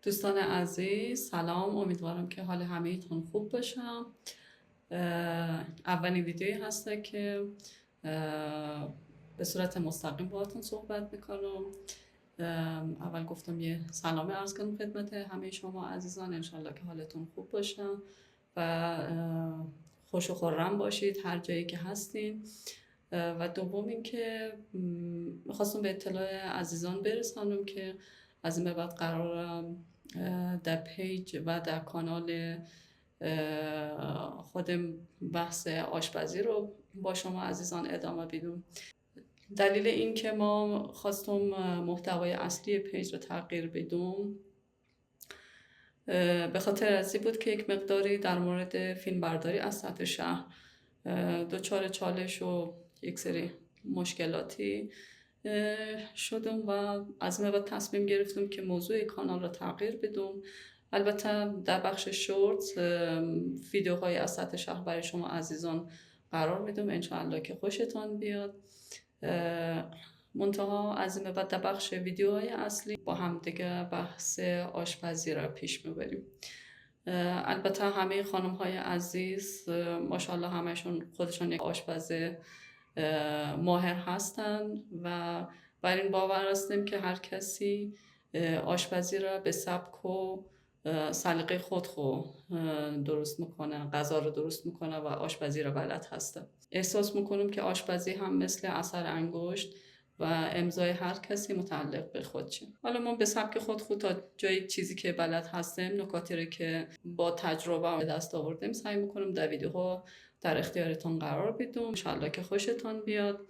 دوستان عزیز سلام، امیدوارم که حال همه‌تون خوب باشه. اولین ویدیویی هسته که به صورت مستقیم باهاتون صحبت میکنم. اول گفتم یه سلام عرض کنم خدمت همه شما عزیزان، انشالله که حالتون خوب باشه و خوش و خرم باشید هر جایی که هستین. و دوم اینکه میخواستم به اطلاع عزیزان برسانم که از این به بعد قرارم در پیج و در کانال خودم بحث آشپزی رو با شما عزیزان ادامه بدم. دلیل این که ما خواستم محتوای اصلی پیج رو تغییر بدم به خاطر ازی بود که یک مقداری در مورد فیلم برداری از سطح شهر دچار چالش و یک سری مشکلاتی شدم و از این بعد تصمیم گرفتم که موضوع کانال رو تغییر بدم. البته در بخش شورت ویدیوهای از سطح شهر برای شما عزیزان قرار میدم، انشاءالله که خوشتان بیاد. منتها از این بعد در بخش ویدیوهای اصلی با هم دیگه بحث آشپزی را پیش میبریم. البته همه خانم های عزیز ماشاءالله همشون خودشون یک آشپز ماهر هستن و بر این باور هستیم که هر کسی آشپزی را به سبک و سلیقه خود درست میکنه، غذا رو درست میکنه و آشپزی را بلد هسته. احساس میکنم که آشپزی هم مثل اثر انگشت و امضای هر کسی متعلق به خودشه. حالا ما به سبک خود تا جایی چیزی که بلد هستیم، نکاتی رو که با تجربه به دست آوردیم سعی میکنم در ویدیوها در اختیارتون قرار بدم. انشالله که خوشتون بیاد.